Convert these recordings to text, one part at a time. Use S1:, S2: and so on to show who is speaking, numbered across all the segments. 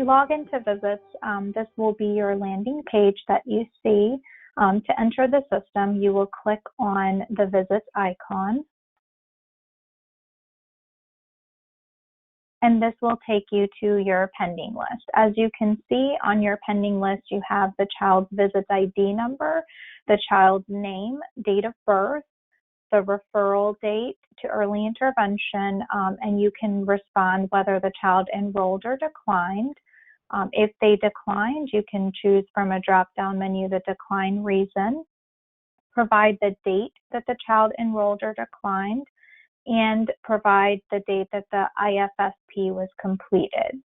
S1: log into Visits, this will be your landing page that you see. To enter the system, you will click on the Visits icon. And this will take you to your pending list. As you can see on your pending list, you have the child's Visits ID number, the child's name, date of birth, the referral date to early intervention, and you can respond whether the child enrolled or declined. If they declined, you can choose from a drop-down menu the decline reason, provide the date that the child enrolled or declined, and provide the date that the IFSP was completed.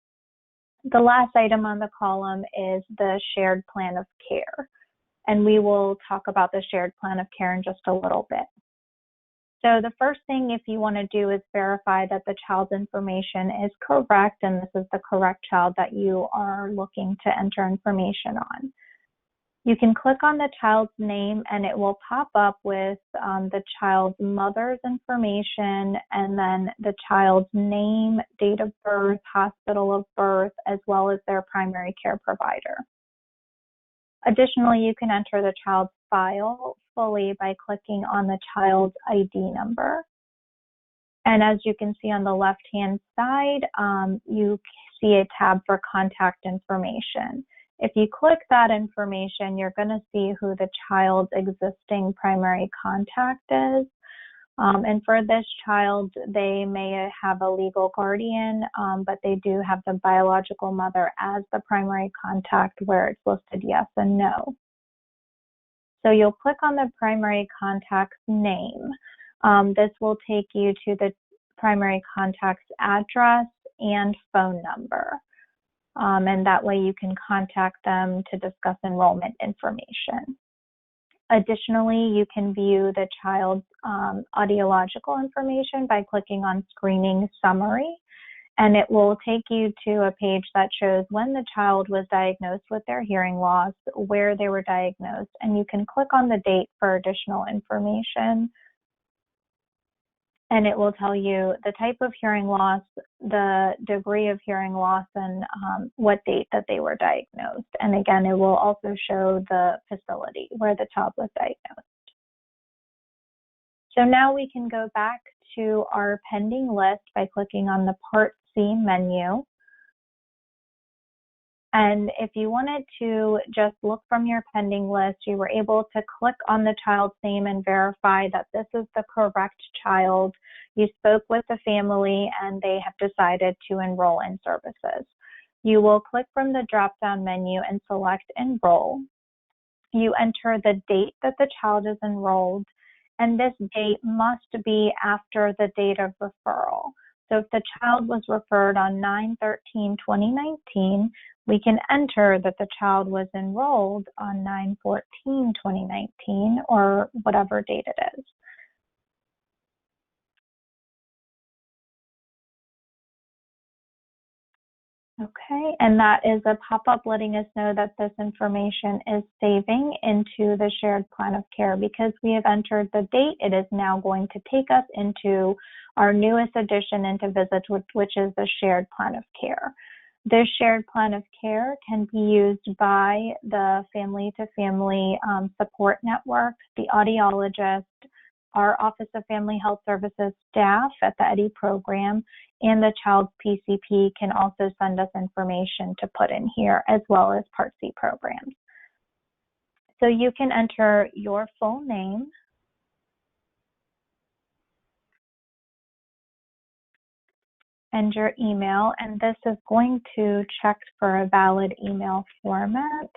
S1: The last item on the column is the shared plan of care, and we will talk about the shared plan of care in just a little bit. So the first thing if you want to do is verify that the child's information is correct and this is the correct child that you are looking to enter information on. You can click on the child's name and it will pop up with the child's mother's information and then the child's name, date of birth, hospital of birth, as well as their primary care provider. Additionally, you can enter the child's file fully by clicking on the child's ID number. And as you can see on the left-hand side, you see a tab for contact information. If you click that information, you're going to see who the child's existing primary contact is. And for this child, they may have a legal guardian, but they do have the biological mother as the primary contact where it's listed yes and no. So you'll click on the primary contact's name. This will take you to the primary contact's address and phone number. And that way you can contact them to discuss enrollment information. Additionally, you can view the child's audiological information by clicking on Screening Summary, and it will take you to a page that shows when the child was diagnosed with their hearing loss, where they were diagnosed, and you can click on the date for additional information. And it will tell you the type of hearing loss, the degree of hearing loss, and what date that they were diagnosed. And again, it will also show the facility where the child was diagnosed. So now we can go back to our pending list by clicking on the Part C menu. And if you wanted to just look from your pending list, you were able to click on the child's name and verify that this is the correct child. You spoke with the family and they have decided to enroll in services. You will click from the drop-down menu and select Enroll. You enter the date that the child is enrolled, and this date must be after the date of referral. So if the child was referred on 9/13/2019, we can enter that the child was enrolled on 9/14/2019 or whatever date it is. Okay, and that is a pop-up letting us know that this information is saving into the shared plan of care. Because we have entered the date, it is now going to take us into our newest addition into Visits, which is the shared plan of care. This shared plan of care can be used by the family-to-family support network, the audiologist, our Office of Family Health Services staff at the EDDI program, and the child's PCP can also send us information to put in here, as well as Part C programs. So you can enter your full name, and your email, and this is going to check for a valid email format.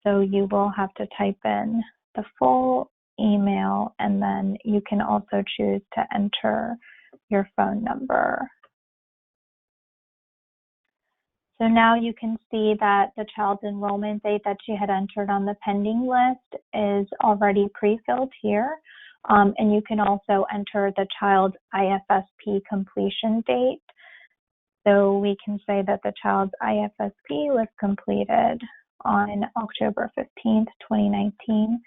S1: So you will have to type in the full email, and then you can also choose to enter your phone number. So now you can see that the child's enrollment date that you had entered on the pending list is already pre-filled here. And you can also enter the child's IFSP completion date. So we can say that the child's IFSP was completed on October 15th, 2019.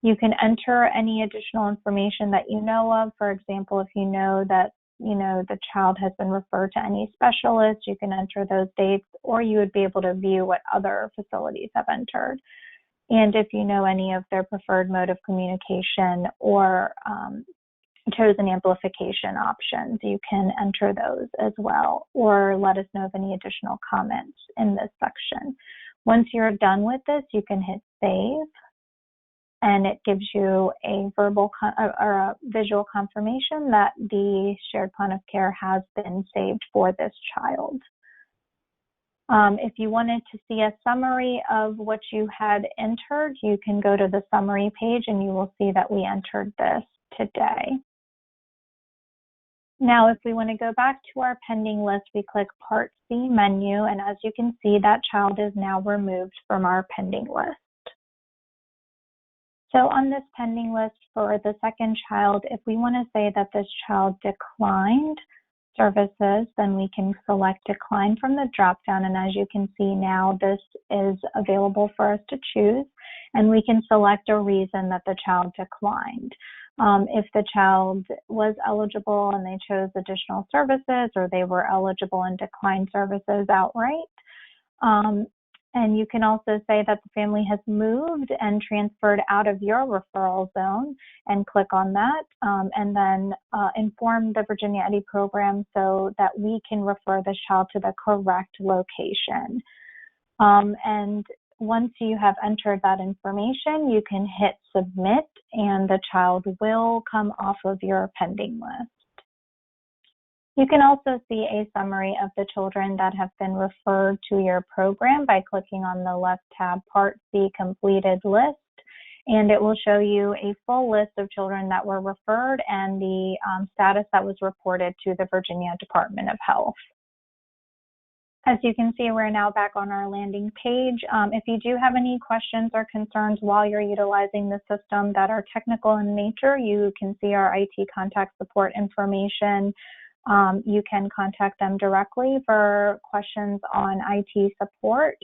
S1: You can enter any additional information that you know of. For example, if you know that the child has been referred to any specialist, you can enter those dates, or you would be able to view what other facilities have entered. And if you know any of their preferred mode of communication or chosen amplification options, you can enter those as well, or let us know of any additional comments in this section. Once you're done with this, you can hit save, and it gives you a verbal or a visual confirmation that the shared plan of care has been saved for this child. If you wanted to see a summary of what you had entered, you can go to the summary page and you will see that we entered this today. Now, if we want to go back to our pending list, we click Part C menu, and as you can see, that child is now removed from our pending list. So on this pending list for the second child, if we want to say that this child declined services, then we can select decline from the drop-down, and as you can see now, this is available for us to choose, and we can select a reason that the child declined. If the child was eligible and they chose additional services, or they were eligible and declined services outright. And you can also say that the family has moved and transferred out of your referral zone, and click on that, and then inform the Virginia EDDI program so that we can refer the child to the correct location. And once you have entered that information, you can hit submit, and the child will come off of your pending list. You can also see a summary of the children that have been referred to your program by clicking on the left tab, Part C completed list, and it will show you a full list of children that were referred and the status that was reported to the Virginia Department of Health. As you can see, we're now back on our landing page. If you do have any questions or concerns while you're utilizing the system that are technical in nature, you can see our IT contact support information. You can contact them directly for questions on IT support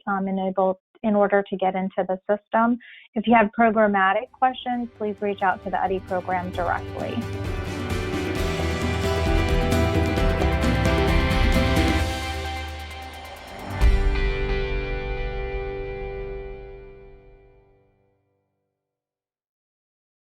S1: in order to get into the system. If you have programmatic questions, please reach out to the EDDI program directly.